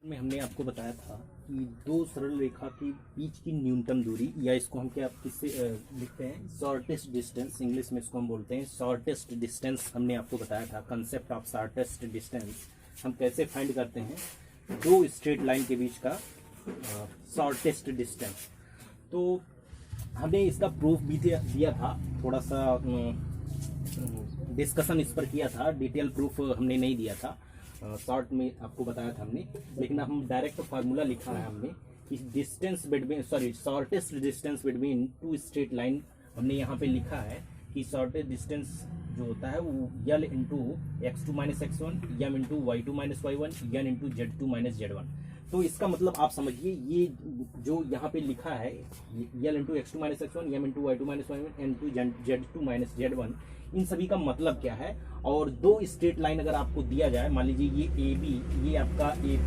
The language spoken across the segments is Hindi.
में हमने आपको बताया था कि दो सरल रेखा के बीच की न्यूनतम दूरी, या इसको हम क्या किससे लिखते हैं, शॉर्टेस्ट डिस्टेंस, इंग्लिश में इसको हम बोलते हैं शॉर्टेस्ट डिस्टेंस। हमने आपको बताया था कंसेप्ट ऑफ शॉर्टेस्ट डिस्टेंस हम कैसे फाइंड करते हैं दो स्ट्रेट लाइन के बीच का शॉर्टेस्ट डिस्टेंस। तो हमने इसका प्रूफ भी दिया था, थोड़ा सा डिस्कशन इस पर किया था, डिटेल प्रूफ हमने नहीं दिया था, शॉर्ट में आपको बताया था हमने। लेकिन हम डायरेक्ट फार्मूला लिखा है हमने कि distance between shortest distance between two straight line. हमने यहाँ पे लिखा है कि शॉर्टेस्ट डिस्टेंस जो होता है वो यल into x2 minus x1 M into y2 minus y1 यन इंटू z2 माइनस z1। तो इसका मतलब आप समझिए, ये जो यहाँ पे लिखा है L into x2 minus x1 M into y2 minus y1 into z2 minus z1, इन सभी का मतलब क्या है। और दो स्ट्रेट लाइन अगर आपको दिया जाए, मान लीजिए ये ए बी, ये आपका ए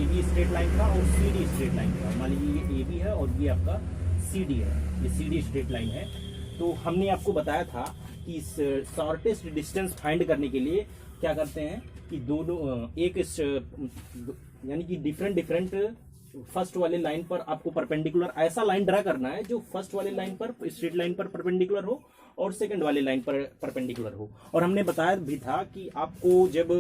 बी स्ट्रेट लाइन था और सी डी स्ट्रेट लाइन था। मान लीजिए ये ए बी है और ये आपका सी डी है, ये सी डी स्ट्रेट लाइन है। तो हमने आपको बताया था कि इस शॉर्टेस्ट डिस्टेंस फाइंड करने के लिए क्या करते हैं कि दोनों एक यानी कि डिफरेंट फर्स्ट वाले लाइन पर आपको परपेंडिकुलर ऐसा लाइन ड्रा करना है जो फर्स्ट वाले लाइन पर स्ट्रेट लाइन पर परपेंडिकुलर हो और सेकंड वाले लाइन पर परपेंडिकुलर हो। और हमने बताया भी था कि आपको जब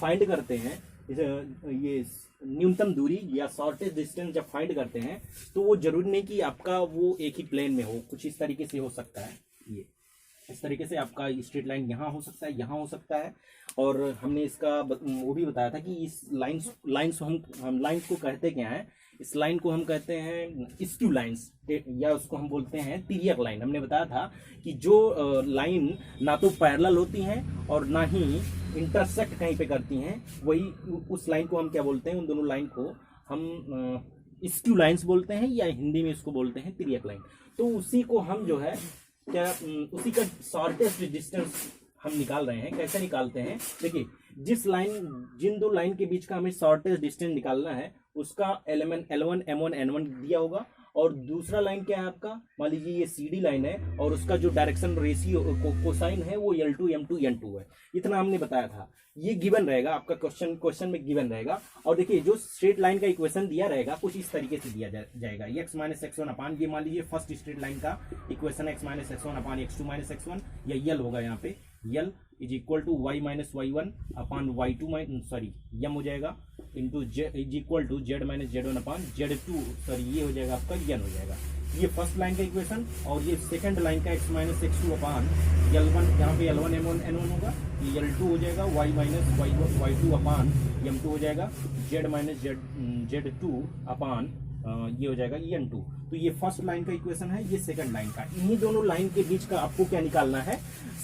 फाइंड करते हैं ये न्यूनतम दूरी या शॉर्टेस्ट डिस्टेंस जब फाइंड करते हैं तो वो जरूरी नहीं कि आपका वो एक ही प्लेन में हो, कुछ इस तरीके से हो सकता है। ये इस तरीके से आपका स्ट्रेट लाइन यहाँ हो सकता है, यहाँ हो सकता है। और हमने इसका वो भी बताया था कि इस लाइन्स हम लाइन्स को कहते क्या है, इस लाइन को हम कहते हैं स्क्यू लाइन्स, या उसको हम बोलते हैं तिर्यक लाइन। हमने बताया था कि जो लाइन ना तो पैरेलल होती हैं और ना ही इंटरसेक्ट कहीं पे करती हैं, वही उस लाइन को हम क्या बोलते हैं, उन दोनों लाइन को हम स्क्यू लाइन्स बोलते हैं, या हिंदी में इसको बोलते हैं तिर्यक लाइन। तो उसी को हम जो है क्या उसी का शॉर्टेस्ट डिस्टेंस हम निकाल रहे हैं। कैसे निकालते हैं, देखिए जिन दो लाइन के बीच का हमें शॉर्टेस्ट डिस्टेंस निकालना है उसका एलिमेंट L1 M1 N1 दिया होगा, और दूसरा लाइन क्या है आपका, मान लीजिए ये CD लाइन है और उसका जो डायरेक्शन रेशियो कोसाइन है वो L2 M2 N2 है। इतना हमने बताया था, ये गिवन रहेगा आपका क्वेश्चन में गिवन रहेगा। और देखिए जो स्ट्रेट लाइन का इक्वेशन दिया रहेगा कुछ इस तरीके से दिया जाएगा, x माइनस x1 अपान, ये मान लीजिए फर्स्ट स्ट्रेट लाइन का equation x minus x1 upon x2 minus x1, या यल होगा यहाँ पे, L is equal to y minus y1 upon y2 M हो जाएगा, into is equal to z minus z1 upon z2, ये हो जाएगा आपका यन हो जाएगा। ये फर्स्ट लाइन का इक्वेशन। और ये सेकंड लाइन का x माइनस x2 अपान L1, यहाँ पे L1 M1 N1 होगा, ये L2 हो जाएगा, y माइनस y2 अपान M2 हो जाएगा, z माइनस z2 अपान ये हो जाएगा N2। तो ये फर्स्ट लाइन का इक्वेशन है, ये सेकंड लाइन का। इन्हीं दोनों लाइन के बीच का आपको क्या निकालना है,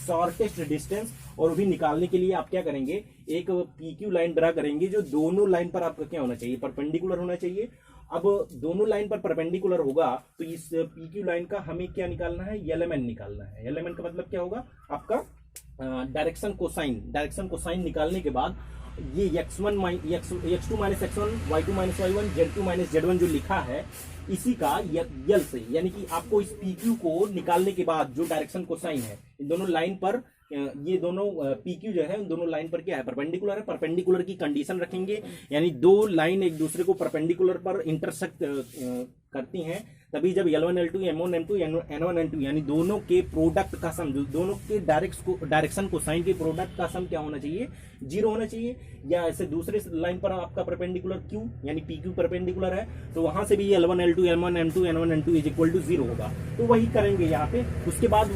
शॉर्टेस्ट डिस्टेंस। और भी निकालने के लिए आप क्या करेंगे, एक PQ लाइन ड्रा करेंगे जो दोनों लाइन पर आपका क्या होना चाहिए, परपेंडिकुलर होना चाहिए। अब दोनों लाइन पर परपेंडिकुलर होगा तो इस PQ लाइन का हमें क्या निकालना है, LMN निकालना है। LMN का मतलब क्या होगा आपका डायरेक्शन कोसाइन निकालने के बाद ये x2 minus x1 y2 minus y1 z2 minus z1 जो लिखा है इसी का यल से, यानी कि आपको इस PQ को निकालने के बाद जो डायरेक्शन कोसाइन है इन दोनों लाइन पर, ये दोनों PQ जो है उन दोनों लाइन पर क्या है, परपेंडिकुलर है। परपेंडिकुलर की कंडीशन रखेंगे, यानी दो लाइन एक दूसरे को परपेंडिकुलर पर इंटरसेक्ट करती हैं, तभी जब L1 L2 M1 M2 N1 N2 यानी दोनों के प्रोडक्ट का सम, दोनों के डायरेक्शन कोसाइन के प्रोडक्ट का सम क्या होना चाहिए, 0 होना चाहिए। या ऐसे दूसरे लाइन पर आपका परपेंडिकुलर Q यानी PQ परपेंडिकुलर है तो वहां से भी L1 L2 M1 M2 N1 N2 is equal to 0 होगा। तो वही करेंगे यहाँ पे। उसके बाद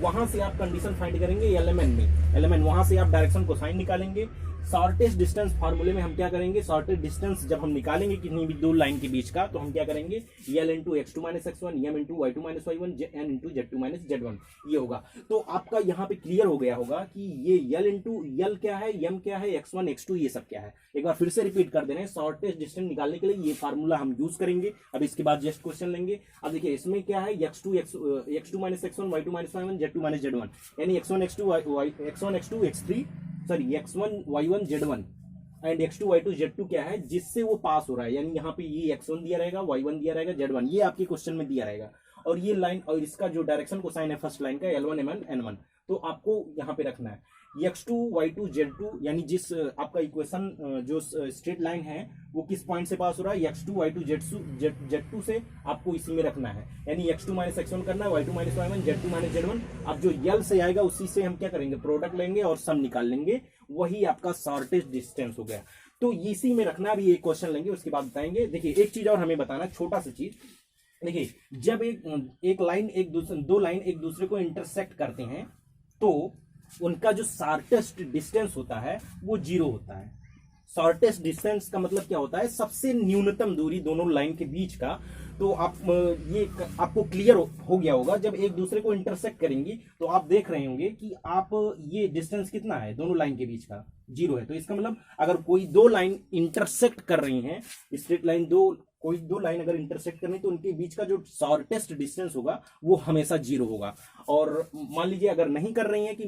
वहां से आप कंडीशन फाइंड करेंगे LMN में, वहां से आप डायरेक्शन कोसाइन निकालेंगे। शॉर्टेस्ट डिस्टेंस फार्मूले में हम क्या करेंगे, शॉर्टेस्ट डिस्टेंस जब हम निकालेंगे किसी भी दो लाइन के बीच का, तो हम क्या करेंगे, L into x2 minus x1 M into y2 minus y1 n into z2 minus z1, ये होगा। तो आपका यहाँ पे क्लियर हो गया होगा कि ये यल क्या है, यम क्या है, x1 x2 ये सब क्या है। एक बार फिर से रिपीट कर दे रहे हैं, शॉर्टेस्ट डिस्टेंस निकालने के लिए ये फार्मूला हम यूज करेंगे। अब इसके बाद जस्ट क्वेश्चन लेंगे। अब देखिए इसमें क्या है, x2 minus x1 y2 minus y1 z2 minus z1, यानी x1 x2 x3 sorry x1 y1 z1 and x2 y2 z2 क्या है, जिससे वो पास हो रहा है। यानी यहाँ पे ये x1 दिया रहेगा, y1 दिया रहेगा, z1 ये आपके क्वेश्चन में दिया रहेगा। और ये लाइन और इसका जो डायरेक्शन कोसाइन है फर्स्ट लाइन का L1 M1 N1, तो आपको यहाँ पे रखना है। x2 y2 z2 यानी जिस आपका इक्वेशन जो स्ट्रेट लाइन है वो किस पॉइंट से पास हो रहा है, x2 y2 z2 से आपको इसी में रखना है, यानी x2 माइनस x1 करना है, y2 minus y1, z2 minus z1। अब जो यल से आएगा उसी से हम क्या करेंगे, प्रोडक्ट लेंगे और सम निकाल लेंगे, वही आपका शॉर्टेस्ट डिस्टेंस हो गया। तो इसी में रखना। अभी एक क्वेश्चन लेंगे उसके बाद बताएंगे। देखिए एक चीज और हमें बताना, छोटा सा चीज। देखिए जब एक लाइन दो लाइन एक दूसरे को इंटरसेक्ट करते हैं तो उनका जो शॉर्टेस्ट डिस्टेंस होता है वो 0 होता है। शॉर्टेस्ट डिस्टेंस का मतलब क्या होता है, सबसे न्यूनतम दूरी दोनों लाइन के बीच का। तो आप ये आपको क्लियर हो गया होगा, जब एक दूसरे को इंटरसेक्ट करेंगी तो आप देख रहे होंगे कि आप ये डिस्टेंस कितना है दोनों लाइन के बीच का, 0 है। तो इसका मतलब अगर कोई दो लाइन इंटरसेक्ट कर रही हैं, स्ट्रेट लाइन कोई दो लाइन अगर इंटरसेक्ट करनी तो उनके बीच का जो शॉर्टेस्ट डिस्टेंस होगा वो हमेशा 0 होगा। और मान लीजिए अगर नहीं कर रही है कि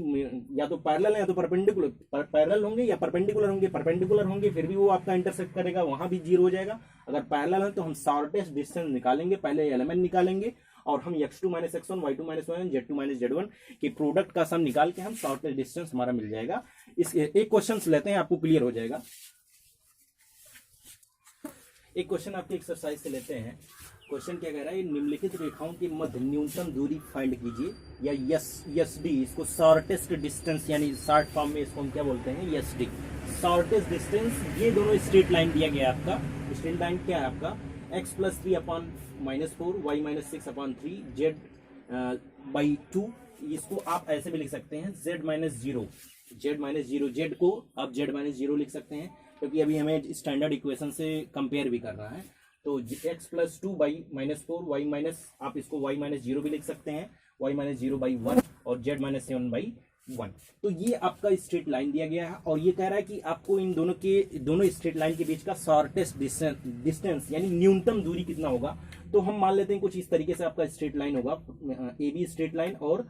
या तो पैरेलल है या तो परपेंडिकुलर, पैरेलल होंगे या परपेंडिकुलर होंगे फिर भी वो आपका इंटरसेक्ट करेगा, वहां भी 0 हो जाएगा। अगर पैरेलल है तो हम शॉर्टेस्ट डिस्टेंस निकालेंगे, पहले एलिमेंट निकालेंगे और हम x2 minus x1, y2 minus y1, z2 minus z1 के प्रोडक्ट का सम निकाल के हम शॉर्टेस्ट डिस्टेंस हमारा मिल जाएगा। इस एक क्वेश्चन लेते हैं, आपको क्लियर हो जाएगा। एक क्वेश्चन आपके एक्सरसाइज से लेते हैं। क्वेश्चन क्या कह रहा है, निम्नलिखित रेखाओं के मध्य न्यूनतम दूरी फाइंड कीजिए, या यस डी, इसको शॉर्टेस्ट डिस्टेंस यानी शॉर्ट फॉर्म में इसको हम क्या बोलते हैं, यस डी, शॉर्टेस्ट डिस्टेंस। ये दोनों स्ट्रेट लाइन दिया गया है आपका। स्ट्रेट लाइन क्या है आपका, x plus 3 upon -4, y minus 6 upon 3, z by 2। इसको आप ऐसे भी लिख सकते हैं z माइनस 0, z को आप z माइनस 0 लिख सकते हैं, क्योंकि अभी हमें स्टैंडर्ड इक्वेशन से कंपेयर भी करना है। तो x plus 2 by -4, y minus, आप इसको y माइनस 0 भी लिख सकते हैं, y माइनस 0 बाई 1 और z माइनस 7 बाई 1। तो ये आपका स्ट्रेट लाइन दिया गया है और ये कह रहा है कि आपको इन दोनों स्ट्रेट लाइन के बीच का शॉर्टेस्ट डिस्टेंस यानी न्यूनतम दूरी कितना होगा। तो हम मान लेते हैं कुछ इस तरीके से आपका स्ट्रेट लाइन होगा, AB स्ट्रेट लाइन और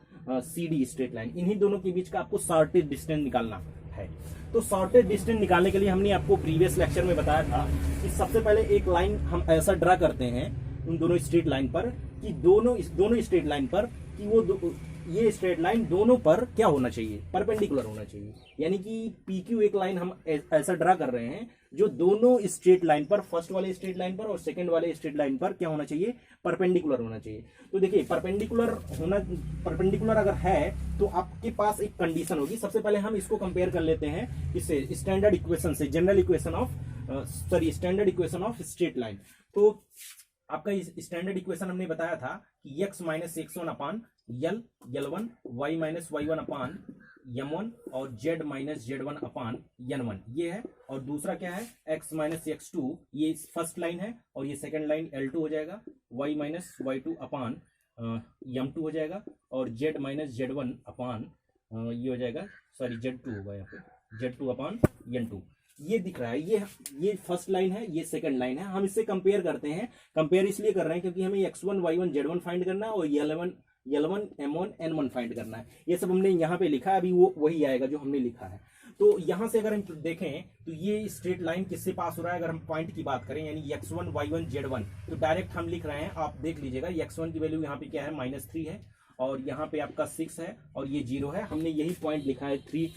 CD स्ट्रेट लाइन, इन्हीं दोनों के बीच का आपको शॉर्टेस्ट डिस्टेंस निकालना है। तो शॉर्टेस्ट डिस्टेंस निकालने के लिए हमने आपको प्रीवियस लेक्चर में बताया था कि सबसे पहले एक लाइन हम ऐसा ड्रा करते हैं उन दोनों स्ट्रेट लाइन पर कि दोनों स्ट्रेट लाइन पर कि वो ये स्ट्रेट लाइन दोनों पर क्या होना चाहिए, परपेंडिकुलर होना चाहिए। यानी कि PQ एक लाइन हम ऐसा ड्रा कर रहे हैं जो दोनों स्ट्रेट लाइन पर, फर्स्ट वाले स्ट्रेट लाइन पर और सेकंड वाले स्ट्रेट लाइन पर क्या होना चाहिए, परपेंडिकुलर होना चाहिए। तो देखिए परपेंडिकुलर अगर है तो आपके पास एक कंडीशन होगी। सबसे पहले हम इसको कंपेयर कर लेते हैं इससे, स्टैंडर्ड इक्वेशन से, standard equation of straight line. तो आपका स्टैंडर्ड इक्वेशन हमने बताया था कि x माइनस x1 अपान L1, y माइनस y1 अपान M1 और z माइनस z1 अपान N1 ये है। और दूसरा क्या है, x माइनस x2, ये फर्स्ट लाइन है और ये सेकंड लाइन L2 हो जाएगा, y माइनस y2 अपान M2 हो जाएगा और z माइनस z1 अपान ये हो जाएगा, सॉरी z2 होगा यहाँ पे, z2 अपान N2। ये दिख रहा है, ये फर्स्ट लाइन है, ये सेकंड लाइन है। हम इससे कंपेयर करते हैं, कंपेयर इसलिए कर रहे हैं क्योंकि हमें x1 y1 z1 फाइंड करना है और L1 M1 N1 फाइंड करना है। ये सब हमने यहाँ पे लिखा है, अभी वो वही आएगा जो हमने लिखा है। तो यहाँ से अगर हम देखें तो ये स्ट्रेट लाइन किससे पास हो रहा है, अगर हम पॉइंट की बात करें यानी x1 y1 z1, तो डायरेक्ट हम लिख रहे हैं, आप देख लीजिएगा x1 की वैल्यू यहाँ पे क्या है, -3 है और यहाँ पे आपका 6 है और ये 0 है। हमने यही पॉइंट लिखा है, 3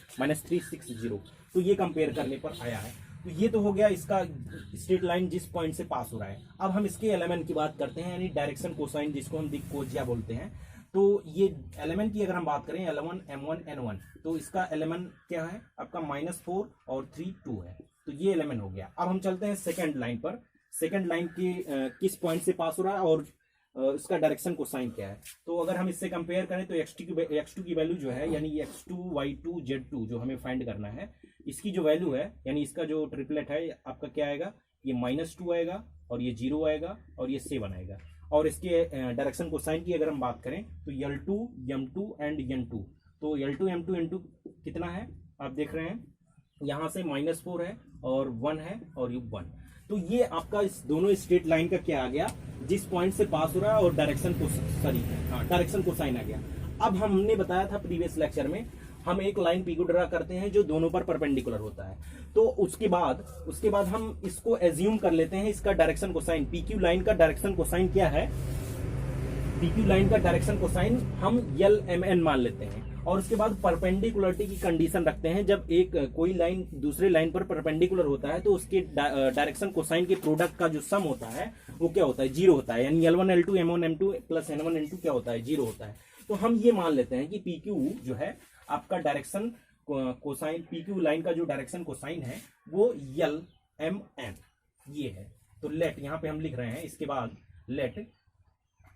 6 0। तो ये कंपेयर करने पर आया है। तो ये तो हो गया इसका स्ट्रेट लाइन जिस पॉइंट से पास हो रहा है। अब हम इसके एलिमेंट की बात करते हैं, यानी डायरेक्शन कोसाइन, जिसको हम दिक्कोजिया बोलते हैं। तो ये एलिमेंट की अगर हम बात करें L1 M1 N1, तो इसका एलिमेंट क्या है आपका, -4 और 3 2 है। तो ये एलिमेंट हो गया। अब हम चलते हैं सेकंड लाइन पर। सेकंड लाइन के किस पॉइंट से पास हो रहा है और इसका डायरेक्शन कोसाइन क्या है। तो अगर हम इससे कंपेयर करें तो x2 की वैल्यू जो है यानी x2 y2 z2 जो हमें फाइंड करना है, इसकी जो वैल्यू है यानी इसका जो ट्रिपलेट है आपका क्या आएगा, ये -2 आएगा और ये 0 आएगा और ये 7 आएगा। और इसके डायरेक्शन कोसाइन की अगर हम बात करें तो L2 M2 एंड N2। तो L2 M2 N2 कितना है आप देख रहे हैं, यहाँ से -4 है और 1 है और ये 1। तो ये आपका इस दोनों स्ट्रेट लाइन का क्या आ गया, जिस पॉइंट से पास हो रहा है और डायरेक्शन कोसाइन आ गया। अब हमने बताया था प्रीवियस लेक्चर में, हम एक लाइन पी को ड्रा करते हैं जो दोनों पर परपेंडिकुलर होता है। तो उसके बाद हम इसको एज्यूम कर लेते हैं इसका डायरेक्शन कोसाइन। PQ लाइन का डायरेक्शन कोसाइन क्या है, PQ लाइन का डायरेक्शन कोसाइन हम LMN मान लेते हैं। और उसके बाद परपेंडिकुलरिटी की कंडीशन रखते हैं। जब एक कोई लाइन दूसरे लाइन पर परपेंडिकुलर होता है तो उसके डायरेक्शन कोसाइन के प्रोडक्ट का जो सम होता है वो क्या होता है, जीरो होता है। यानी L1 L2 M1 M2 plus N1 N2 क्या होता है, जीरो होता है। तो हम ये मान लेते हैं कि PQ जो है आपका डायरेक्शन कोसाइन, PQ लाइन का जो डायरेक्शन कोसाइन है वो LMN ये है। तो लेट यहाँ पे हम लिख रहे हैं, इसके बाद लेट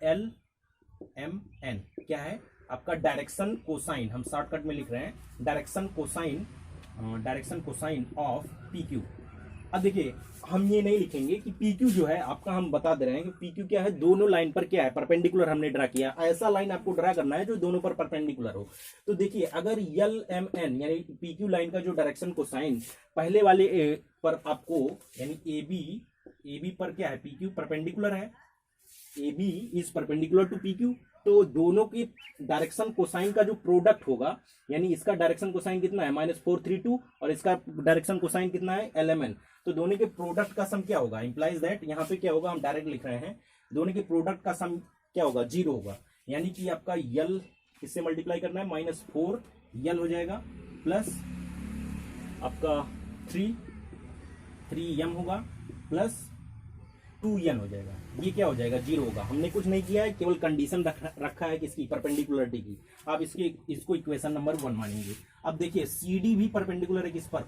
LMN क्या है आपका डायरेक्शन कोसाइन, हम शॉर्टकट में लिख रहे हैं डायरेक्शन कोसाइन ऑफ PQ। अब देखिए हम ये नहीं लिखेंगे कि PQ जो है आपका, हम बता दे रहे हैं कि PQ क्या है, दोनों लाइन पर क्या है, परपेंडिकुलर हमने ड्रा किया। ऐसा लाइन आपको ड्रा करना है जो दोनों पर परपेंडिकुलर हो। तो देखिए अगर LMN यानी PQ लाइन का जो डायरेक्शन कोसाइन पहले वाले पर आपको यानी AB पर क्या है, PQ परपेंडिकुलर है, AB is perpendicular to PQ, तो दोनों की डायरेक्शन कोसाइन का जो प्रोडक्ट होगा, यानी इसका डायरेक्शन कोसाइन कितना है -432 और इसका डायरेक्शन कोसाइन कितना है LMN, तो दोनों के प्रोडक्ट का सम क्या होगा, इंप्लाइज दैट यहाँ पे क्या होगा, हम डायरेक्ट लिख रहे हैं दोनों के प्रोडक्ट का सम क्या होगा, जीरो होगा। यानी कि आपका L किससे मल्टीप्लाई करना है, -4L हो जाएगा प्लस आपका 3M होगा प्लस 2N हो जाएगा। ये क्या हो जाएगा, जीरो होगा। हमने कुछ नहीं किया है, केवल कंडीशन रखा है किसकी, परपेंडिकुलरिटी की। आप इसको इक्वेशन नंबर 1 मानेंगे। अब देखिए CD भी परपेंडिकुलर है किस पर,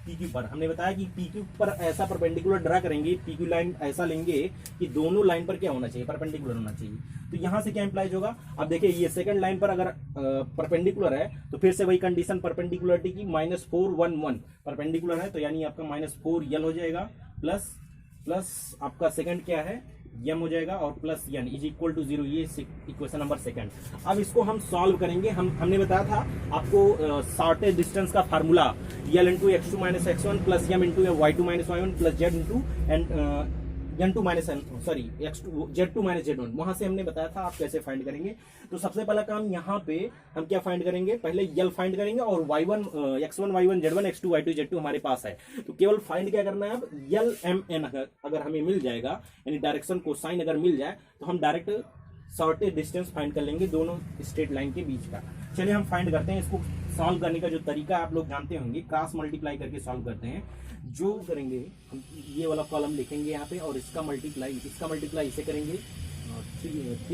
PQ पर। हमने बताया कि PQ पर ऐसा परपेंडिकुलर ड्रा करेंगे, PQ लाइन ऐसा लेंगे कि दोनों लाइन पर क्या होना चाहिए, परपेंडिकुलर होना चाहिए। तो यहां से क्या इंप्लाइज होगा, अब देखिए ये सेकंड लाइन पर अगर परपेंडिकुलर है तो फिर से वही कंडीशन परपेंडिकुलरिटी की, -411 परपेंडिकुलर है तो यानी आपका -4L हो जाएगा प्लस आपका सेकंड क्या है M हो जाएगा और plus N is equal to 0। ये इक्वेशन नंबर सेकंड। अब इसको हम सॉल्व करेंगे। हमने बताया था आपको शॉर्टेज डिस्टेंस का formula L into x2 minus x1 plus M into y2 minus y1 plus Z into N2 minus x2 Z2 minus Z1, वहां से हमने बताया था आप कैसे फाइंड करेंगे। तो सबसे पहला काम यहाँ पे हम क्या फाइंड करेंगे, पहले L फाइंड करेंगे और y1 x1 y1 Z1 x2 y2 Z2 हमारे पास है। तो केवल फाइंड क्या करना है, अब LMN अगर हमें मिल जाएगा, यानी डायरेक्शन कोसाइन अगर मिल जाए तो हम डायरेक्ट शॉर्टेज डिस्टेंस फाइंड कर लेंगे दोनों स्ट्रेट लाइन के बीच का। चलिए हम फाइंड करते हैं। इसको सॉल्व करने का जो तरीका आप लोग जानते होंगे, क्रॉस मल्टीप्लाई करके सॉल्व करते हैं। जो करेंगे हम ये वाला कॉलम लिखेंगे यहाँ पे और इसका मल्टीप्लाई इसे करेंगे,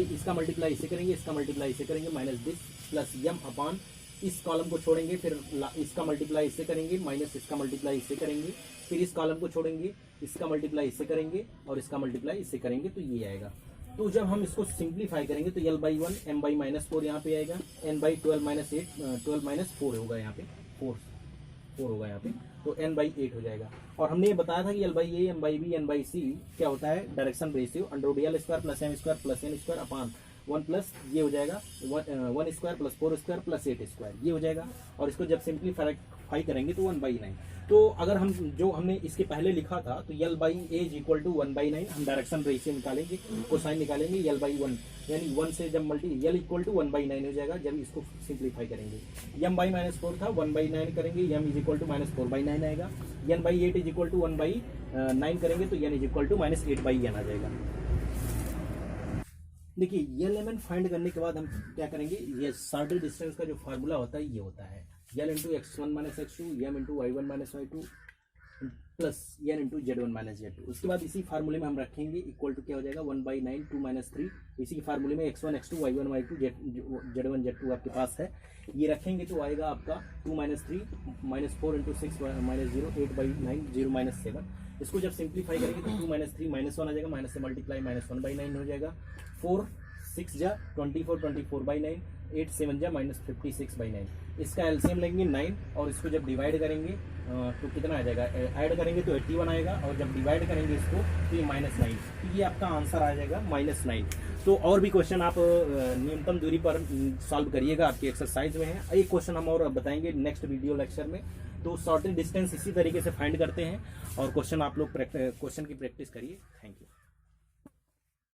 इसका मल्टीप्लाई इसे करेंगे, इसका मल्टीप्लाई इसे करेंगे, minus this plus M upon इस कॉलम को छोड़ेंगे, फिर इसका मल्टीप्लाई इससे करेंगे, माइनस इसका मल्टीप्लाई इससे करेंगे, फिर इस कॉलम को छोड़ेंगे, इसका मल्टीप्लाई इससे करेंगे और इसका मल्टीप्लाई इससे करेंगे, तो ये आएगा। तो जब हम इसको सिंप्लीफाई करेंगे तो L/1 M/-4 यहाँ पे आएगा, N/12 -8 4 होगा यहाँ पे, 4 होगा यहाँ पे, तो N/8 हो जाएगा। और हमने ये बताया था कि L/A M/B N/C क्या होता है, direction ratio √L² + M² + N² upon 1 plus ये हो जाएगा 1² + 4² + 8² ये हो जाएगा। और इसको जब सिंप्लीफाई करेंगे तो 1/9। तो अगर हम जो हमने इसके पहले लिखा था तो L/A इज इक्वल टू 1/9, हम डायरेक्शन रेशियो निकालेंगे, कोसाइन निकालेंगे L/1 यानी 1 से जब L इक्वल टू 1/9 हो जाएगा जब इसको सिंप्लीफाई करेंगे। M/-4 था, 1/9 करेंगे, M इज इक्वल टू -4/9 आएगा। N/8 इज इक्वल टू 1/9 करेंगे तो N is equal to -8/N आ जाएगा। देखिए LMN फाइंड करने के बाद हम क्या करेंगे, ये शॉर्टेज डिस्टेंस का जो फार्मूला होता है ये होता है L into x1 minus x2 M into y1 minus y2 plus N into Z1 minus Z2। उसके बाद इसी फार्मूले में हम रखेंगे इक्वल टू क्या हो जाएगा 1/9 2 - 3। इसी फार्मूले में x1 x2 y1 y2 Z1 Z2 आपके पास है, ये रखेंगे तो आएगा आपका 2 - 3 -4 इंटू 6 माइनस 0 8/9 0 - 7। इसको जब सिंप्लीफाई करेंगे तो 2 - 3 -1 आ जाएगा, माइनस से मल्टीप्लाई -1/9 हो जाएगा। 4 6 जा 24 24/9 8 7 जा -56/9। इसका एलसीएम लेंगे 9 और इसको जब डिवाइड करेंगे तो कितना आ जाएगा, ऐड करेंगे तो 81 आएगा और जब डिवाइड करेंगे इसको तो ये -9, तो ये आपका आंसर आ जाएगा -9। तो और भी क्वेश्चन आप न्यूनतम दूरी पर सॉल्व करिएगा, आपकी एक्सरसाइज में है। एक क्वेश्चन हम और बताएंगे नेक्स्ट वीडियो लेक्चर में। तो शॉर्टेज डिस्टेंस इसी तरीके से फाइंड करते हैं और क्वेश्चन आप लोग क्वेश्चन की प्रैक्टिस करिए। Thank you.